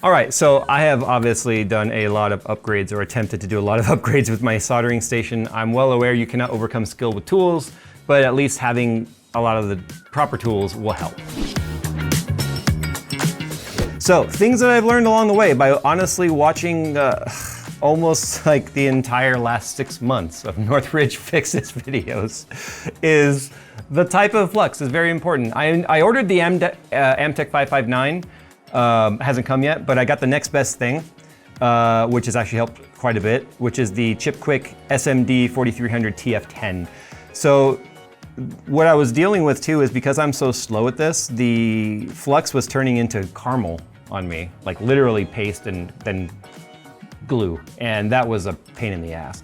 All right, so I have obviously done a lot of upgrades or attempted to do a lot of upgrades with my soldering station. I'm well aware you cannot overcome skill with tools, but at least having a lot of the proper tools will help. So things that I've learned along the way by honestly watching almost like the entire last 6 months of Northridge Fixes videos is the type of flux is very important. I ordered the Amtech 559. Hasn't come yet, but I got the next best thing, which has actually helped quite a bit, which is the ChipQuick SMD 4300 TF10. So what I was dealing with too is because I'm so slow at this, the flux was turning into caramel on me, like literally paste and then glue. And that was a pain in the ass.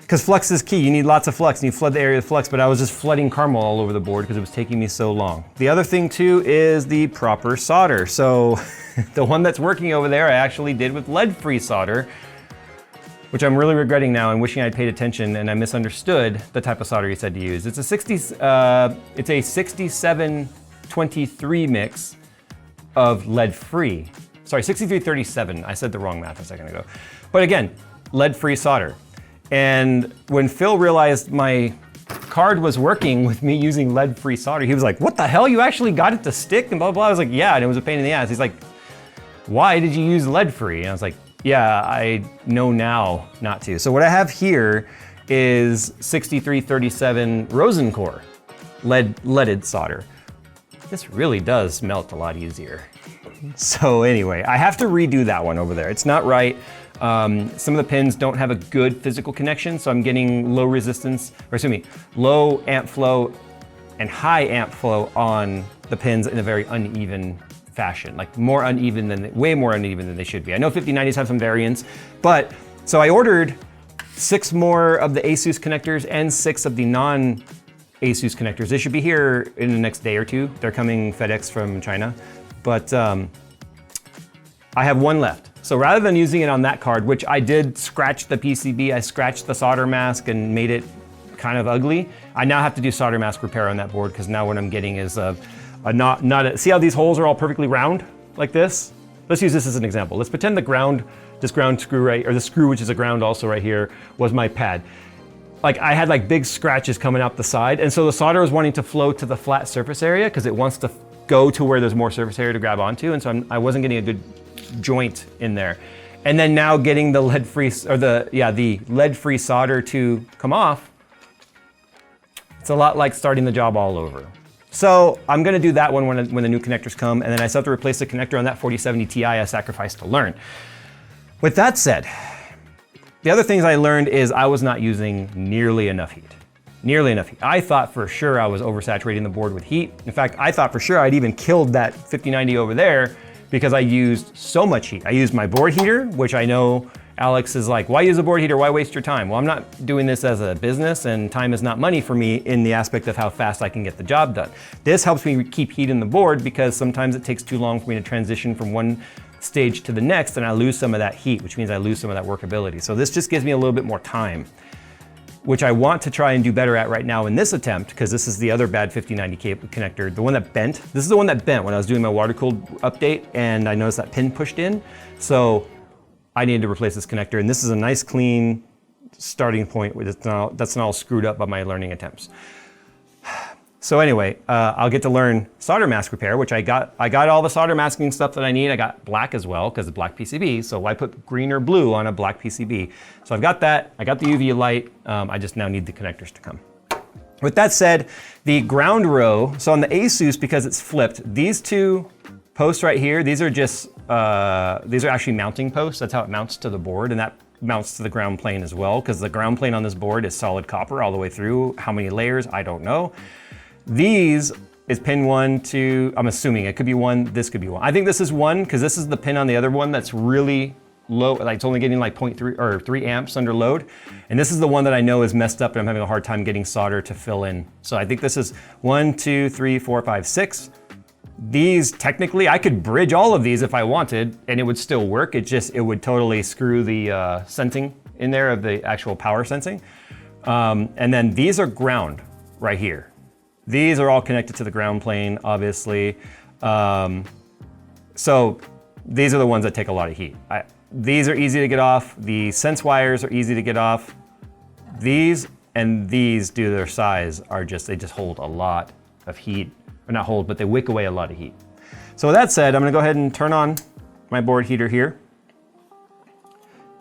Because flux is key. You need lots of flux and you flood the area with flux, but I was just flooding caramel all over the board because it was taking me so long. The other thing too is the proper solder. So the one that's working over there I actually did with lead-free solder, which I'm really regretting now and wishing I'd paid attention and I misunderstood the type of solder he said to use. It's a 6723 mix of lead-free. Sorry, 6337. I said the wrong math a second ago. But again, lead-free solder. And when Phil realized my card was working with me using lead-free solder, he was like, what the hell? You actually got it to stick and blah, blah, blah. I was like, yeah, and it was a pain in the ass. He's like, why did you use lead-free? And I was like, yeah, I know now not to. So what I have here is 6337 Rosencore leaded solder. This really does melt a lot easier. So anyway, I have to redo that one over there. It's not right. Some of the pins don't have a good physical connection, so I'm getting low resistance, or excuse me, low amp flow and high amp flow on the pins in a very uneven fashion, like more uneven than, way more uneven than they should be. I know 5090s have some variance, but, so I ordered 6 more of the ASUS connectors and 6 of the non-ASUS connectors. They should be here in the next day or two. They're coming FedEx from China, but I have 1 left. So rather than using it on that card, which I did scratch the PCB, I scratched the solder mask and made it kind of ugly. I now have to do solder mask repair on that board because now what I'm getting is see how these holes are all perfectly round like this? Let's use this as an example. Let's pretend this ground screw right, or the screw which is a ground also right here, was my pad. Like I had like big scratches coming out the side, and so the solder was wanting to flow to the flat surface area because it wants to go to where there's more surface area to grab onto, and so I wasn't getting a good joint in there. And then now getting the lead-free, or the lead-free solder to come off, it's a lot like starting the job all over. So I'm gonna do that one when the new connectors come, and then I still have to replace the connector on that 4070 Ti I sacrificed to learn. With that said, the other things I learned is I was not using nearly enough heat. Nearly enough heat. I thought for sure I was oversaturating the board with heat. In fact, I thought for sure I'd even killed that 5090 over there because I used so much heat. I used my board heater, which I know Alex is like, why use a board heater? Why waste your time? Well, I'm not doing this as a business, and time is not money for me in the aspect of how fast I can get the job done. This helps me keep heat in the board because sometimes it takes too long for me to transition from one stage to the next, and I lose some of that heat, which means I lose some of that workability. So this just gives me a little bit more time, which I want to try and do better at right now in this attempt, because this is the other bad 5090 cable connector, the one that bent. This is the one that bent when I was doing my water-cooled update, and I noticed that pin pushed in. So I needed to replace this connector, and this is a nice clean starting point that's not all screwed up by my learning attempts. So anyway, I'll get to learn solder mask repair, which I got all the solder masking stuff that I need. I got black as well, because it's black PCB, so why put green or blue on a black PCB? So I've got that, I got the UV light, I just now need the connectors to come. With that said, the ground row, so on the ASUS, because it's flipped, these 2 posts right here, these are just, these are actually mounting posts. That's how it mounts to the board, and that mounts to the ground plane as well, because the ground plane on this board is solid copper all the way through. How many layers, I don't know. These is pin 1, 2, I'm assuming it could be 1, this could be 1. I think this is 1, because this is the pin on the other one that's really low, like it's only getting like 0.3 or 3 amps under load. And this is the one that I know is messed up and I'm having a hard time getting solder to fill in. So I think this is 1, 2, 3, 4, 5, 6. These, technically, I could bridge all of these if I wanted and it would still work. It would totally screw the sensing in there of the actual power sensing. And then these are ground right here. These are all connected to the ground plane, obviously. So these are the ones that take a lot of heat. These are easy to get off. The sense wires are easy to get off. These and these, due to their size, they just hold a lot of heat. Or not hold, but they wick away a lot of heat. So with that said, I'm gonna go ahead and turn on my board heater here.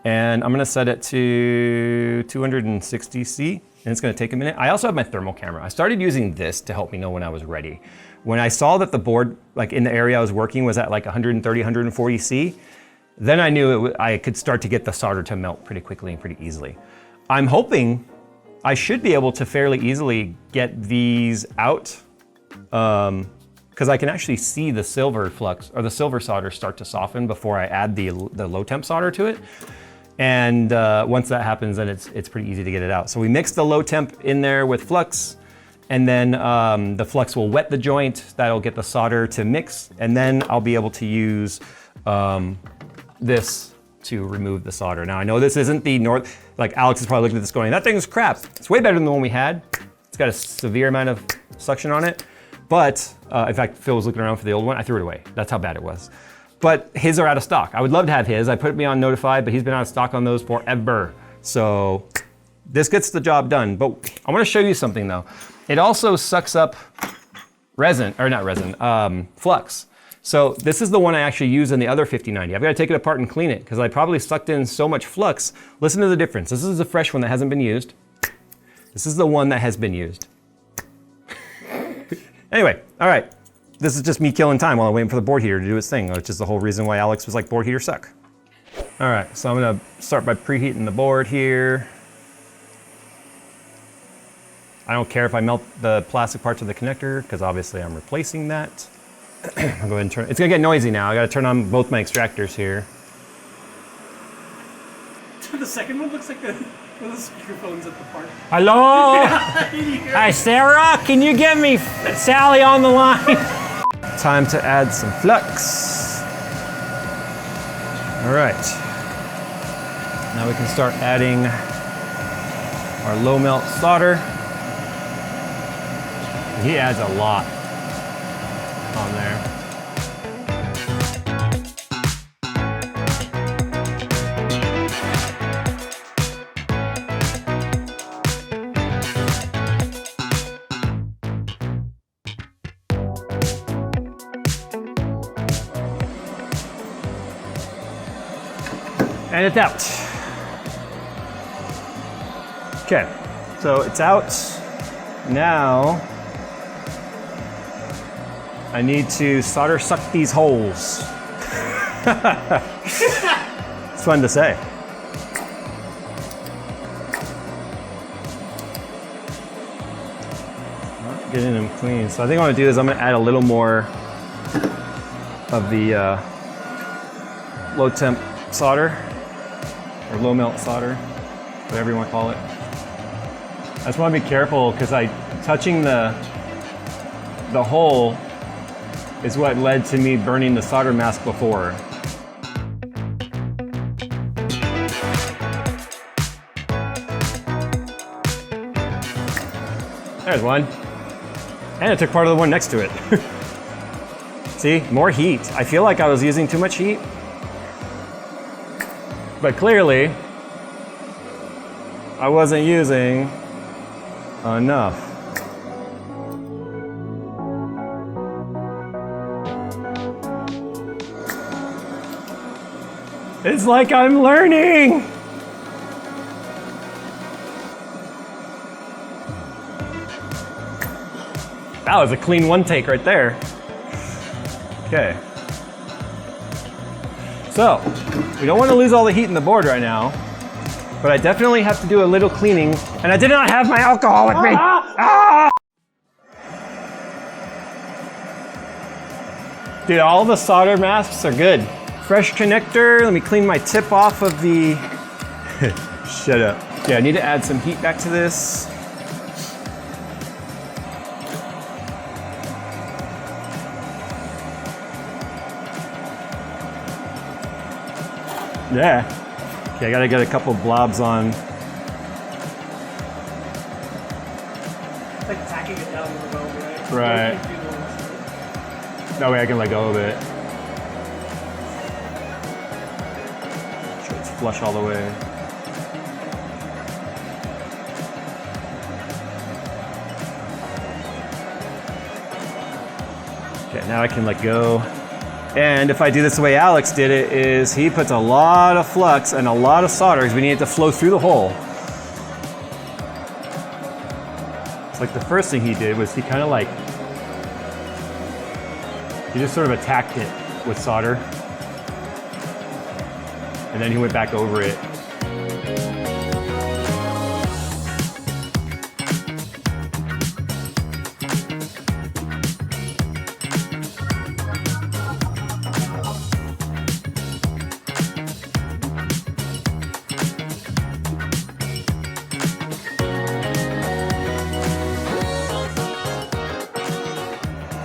And I'm gonna set it to 260 C, and it's gonna take a minute. I also have my thermal camera. I started using this to help me know when I was ready. When I saw that the board, like in the area I was working, was at like 130, 140 C, then I knew I could start to get the solder to melt pretty quickly and pretty easily. I'm hoping I should be able to fairly easily get these out, because I can actually see the silver flux or the silver solder start to soften before I add the low temp solder to it. And once that happens, then it's pretty easy to get it out. So we mix the low temp in there with flux, and then the flux will wet the joint. That'll get the solder to mix, and then I'll be able to use this to remove the solder. Now I know this isn't the like Alex is probably looking at this going, that thing's crap. It's way better than the one we had. It's got a severe amount of suction on it. But in fact, Phil was looking around for the old one. I threw it away. That's how bad it was. But his are out of stock. I would love to have his. I put me on notified, but he's been out of stock on those forever. So this gets the job done. But I want to show you something though. It also sucks up resin, or not resin, flux. So this is the one I actually use in the other 5090. I've got to take it apart and clean it because I probably sucked in so much flux. Listen to the difference. This is the fresh one that hasn't been used. This is the one that has been used. Anyway, all right. This is just me killing time while I'm waiting for the board heater to do its thing, which is the whole reason why Alex was like, board heaters suck. All right, so I'm gonna start by preheating the board here. I don't care if I melt the plastic parts of the connector because obviously I'm replacing that. I'll go ahead and turn, it's gonna get noisy now. I gotta turn on both my extractors here. The second one looks like one of the speakerphones at the park. Hello? Hi, Sarah, can you get me Sally on the line? Time to add some flux. All right. Now we can start adding our low melt solder. He adds a lot on there. And it's out. Okay, so it's out. Now, I need to solder suck these holes. It's fun to say. Getting them clean. So I think what I'm gonna do is I'm gonna add a little more of the low temp solder, or low melt solder, whatever you want to call it. I just want to be careful because touching the hole is what led to me burning the solder mask before. There's one. And it took part of the one next to it. See, more heat. I feel like I was using too much heat. But clearly, I wasn't using enough. It's like I'm learning! That was a clean one take right there. Okay. So, we don't want to lose all the heat in the board right now, but I definitely have to do a little cleaning, and I did not have my alcohol with me. Dude, all the solder masks are good. Fresh connector, let me clean my tip off of the... Shut up. Yeah, I need to add some heat back to this. Yeah. Okay, I gotta get a couple blobs on. It's like tacking it down with a bow, right? Right. That way I can let go of it. It's flush all the way. Okay, now I can let go. And if I do this the way Alex did it, is he puts a lot of flux and a lot of solder because we need it to flow through the hole. It's like the first thing he did was he kind of like, he just sort of attacked it with solder. And then he went back over it.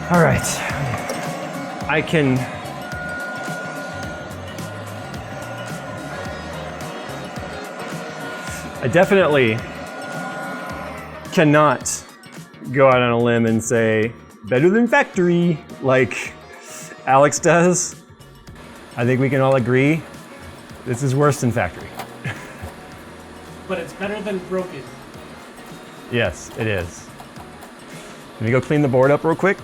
All right, I definitely cannot go out on a limb and say better than factory like Alex does. I think we can all agree this is worse than factory. But it's better than broken. Yes, it is. Let me go clean the board up real quick.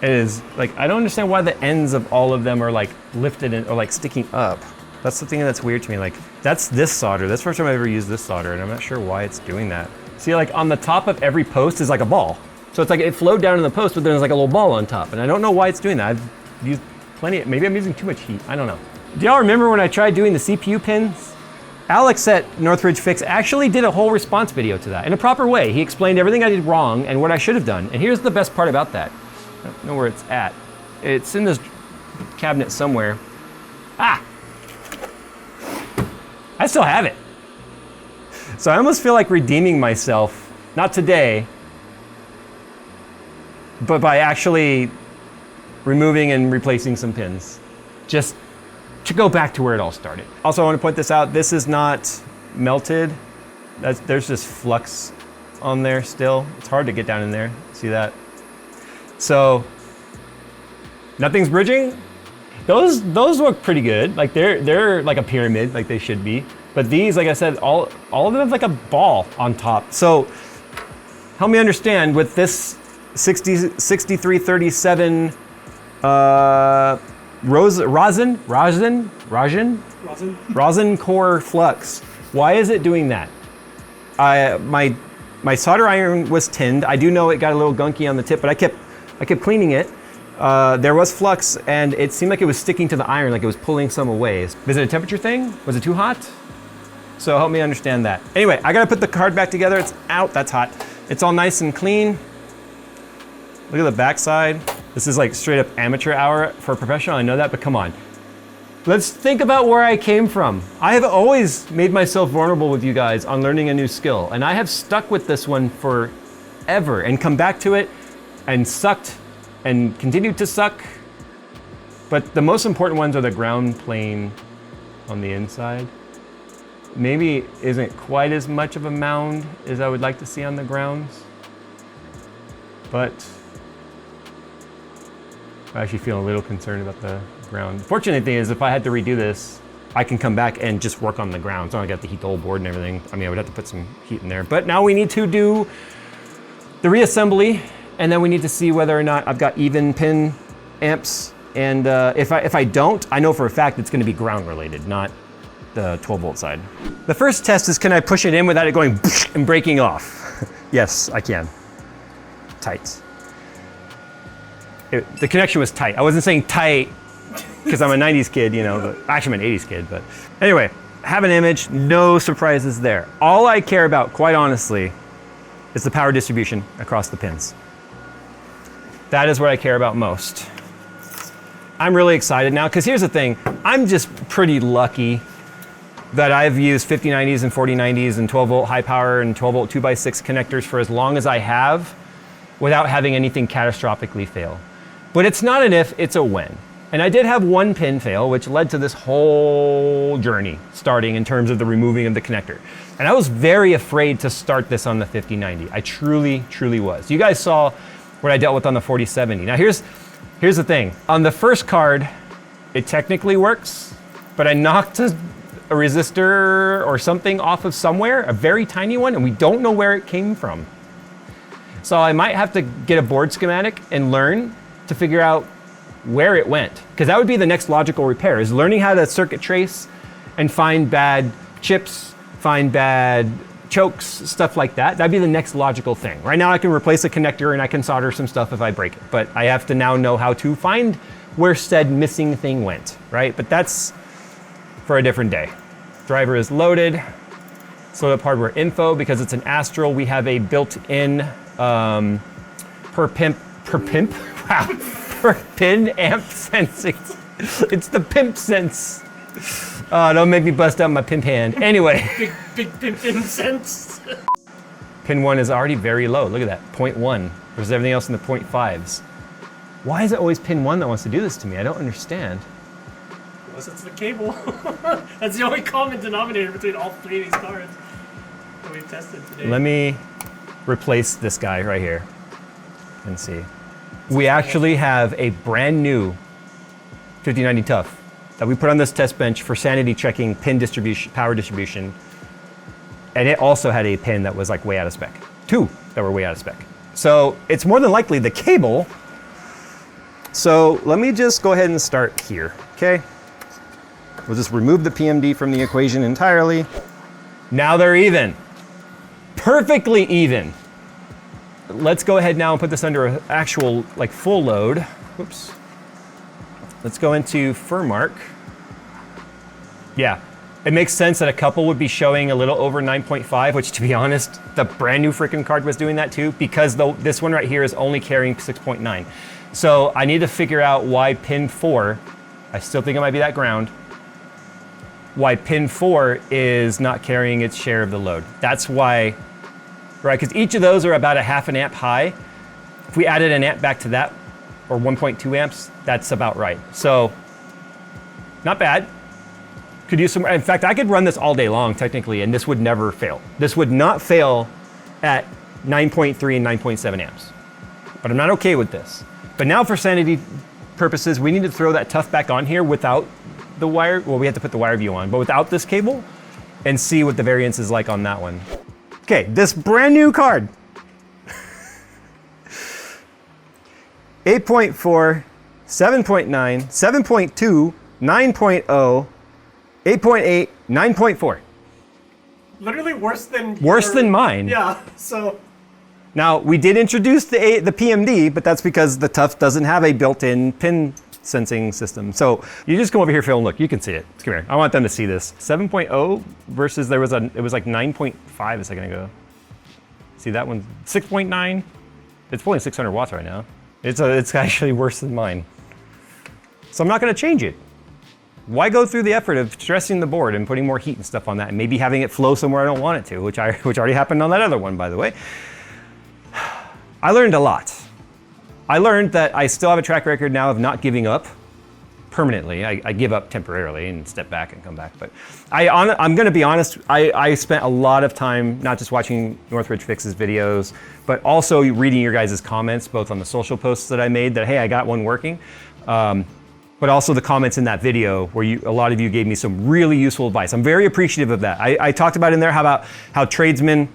It is like, I don't understand why the ends of all of them are like lifted and or like sticking up. That's the thing that's weird to me. Like that's this solder. That's the first time I've ever used this solder and I'm not sure why it's doing that. See, like on the top of every post is like a ball. So it's like it flowed down in the post, but then there's like a little ball on top. And I don't know why it's doing that. I've used plenty, maybe I'm using too much heat. I don't know. Do y'all remember when I tried doing the CPU pins? Alex at Northridge Fix actually did a whole response video to that in a proper way. He explained everything I did wrong and what I should have done. And here's the best part about that. I don't know where it's at. It's in this cabinet somewhere. Ah! I still have it. So I almost feel like redeeming myself, not today, but by actually removing and replacing some pins. Just to go back to where it all started. Also, I want to point this out. This is not melted. There's just flux on there still. It's hard to get down in there. See that? So nothing's bridging. Those look pretty good. Like they're like a pyramid, like they should be. But these, like I said, all of them have like a ball on top. So help me understand with this 6337 rosin core flux. Why is it doing that? My solder iron was tinned. I do know it got a little gunky on the tip, but I kept cleaning it. There was flux and it seemed like it was sticking to the iron, like it was pulling some away. Is it a temperature thing? Was it too hot? So help me understand that. Anyway, I gotta put the card back together. It's out, that's hot. It's all nice and clean. Look at the back side. This is like straight up amateur hour for a professional, I know that, but come on. Let's think about where I came from. I have always made myself vulnerable with you guys on learning a new skill, and I have stuck with this one forever and come back to it and sucked and continued to suck. But the most important ones are the ground plane on the inside. Maybe isn't quite as much of a mound as I would like to see on the grounds, but I actually feel a little concerned about the ground. Fortunate thing is if I had to redo this, I can come back and just work on the ground. So I got to heat the whole board and everything. I mean, I would have to put some heat in there, but now we need to do the reassembly and then we need to see whether or not I've got even pin amps. And if I don't, I know for a fact it's gonna be ground related, not the 12 volt side. The first test is, can I push it in without it going and breaking off? Yes, I can. Tight. The connection was tight. I wasn't saying tight because I'm a 90s kid, you know, but actually I'm an 80s kid, but anyway, have an image, no surprises there. All I care about, quite honestly, is the power distribution across the pins. That is what I care about most. I'm really excited now, because here's the thing, I'm just pretty lucky that I've used 5090s and 4090s and 12 volt high power and 12 volt 2x6 connectors for as long as I have without having anything catastrophically fail. But it's not an if, it's a when. And I did have one pin fail, which led to this whole journey starting in terms of the removing of the connector. And I was very afraid to start this on the 5090. I truly, truly was. You guys saw what I dealt with on the 4070. Now here's the thing. On the first card, it technically works, but I knocked a resistor or something off of somewhere, a very tiny one, and we don't know where it came from. So I might have to get a board schematic and learn to figure out where it went. Because that would be the next logical repair, is learning how to circuit trace and find bad chips, find bad chokes, stuff like that. That'd be the next logical thing. Right now I can replace a connector and I can solder some stuff if I break it, but I have to now know how to find where said missing thing went, right? But that's for a different day. Driver is loaded. Let's load up hardware info. Because it's an Astral, we have a built-in per pin amp sensing. It's the pimp sense. Don't make me bust out my pimp hand. Anyway. Big pimp sense. Pin 1 is already very low. Look at that, 0.1 versus everything else in the 0.5s. Why is it always pin 1 that wants to do this to me? I don't understand. Unless it's the cable. That's the only common denominator between all three of these cards that we've tested today. Let me replace this guy right here and see. We actually have a brand new 5090 Tough that we put on this test bench for sanity checking pin distribution, power distribution. And it also had a pin that was like way out of spec. 2 that were way out of spec. So it's more than likely the cable. So let me just go ahead and start here, okay? We'll just remove the PMD from the equation entirely. Now they're even. Perfectly even. Let's go ahead now and put this under an actual, like, full load. Whoops. Let's go into Furmark. Yeah, it makes sense that a couple would be showing a little over 9.5, which, to be honest, the brand new freaking card was doing that too, because this one right here is only carrying 6.9. So I need to figure out why pin 4, I still think it might be that ground, why pin 4 is not carrying its share of the load. That's why, right, because each of those are about a half an amp high. If we added an amp back to that, or 1.2 amps, that's about right. So, not bad. Could use some, in fact, I could run this all day long technically, and this would never fail. This would not fail at 9.3 and 9.7 amps. But I'm not okay with this. But now for sanity purposes, we need to throw that Tough back on here without the wire, well, we have to put the wire view on, but without this cable, and see what the variance is like on that one. Okay, this brand new card. 8.4, 7.9, 7.2, 9.0, 8.8, 9.4. Literally worse than than mine. Yeah, so. Now, we did introduce the PMD, but that's because the Tough doesn't have a built-in pin sensing system. So you just come over here, Phil, and look, you can see it. Come here, I want them to see this. 7.0 versus it was like 9.5 a second ago. See that one, 6.9? It's pulling 600 watts right now. It's actually worse than mine. So I'm not gonna change it. Why go through the effort of stressing the board and putting more heat and stuff on that and maybe having it flow somewhere I don't want it to, which already happened on that other one, by the way. I learned a lot. I learned that I still have a track record now of not giving up permanently. I give up temporarily and step back and come back. But I'm gonna be honest, I spent a lot of time not just watching Northridge Fix's videos, but also reading your guys' comments, both on the social posts that I made that, hey, I got one working, but also the comments in that video where a lot of you gave me some really useful advice. I'm very appreciative of that. I talked about in there how tradesmen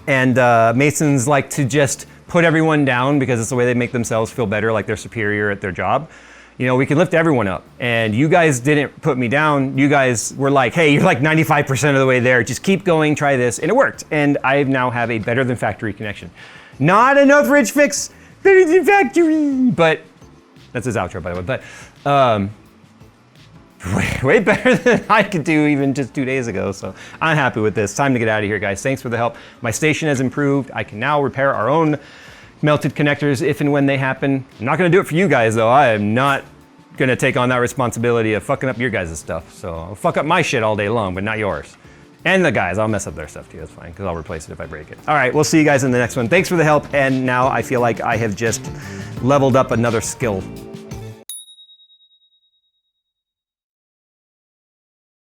and masons like to just put everyone down because it's the way they make themselves feel better, like they're superior at their job. You know, we can lift everyone up. And you guys didn't put me down. You guys were like, hey, you're like 95% of the way there. Just keep going, try this. And it worked. And I now have a better than factory connection. Not a Northridge Fix better than factory. But that's his outro, by the way. But way better than I could do even just 2 days ago. So I'm happy with this. Time to get out of here, guys. Thanks for the help. My station has improved. I can now repair our own melted connectors if and when they happen. I'm not gonna do it for you guys though. I am not gonna take on that responsibility of fucking up your guys' stuff. So I'll fuck up my shit all day long, but not yours. And the guys, I'll mess up their stuff too, that's fine, because I'll replace it if I break it. All right, we'll see you guys in the next one. Thanks for the help, and now I feel like I have just leveled up another skill.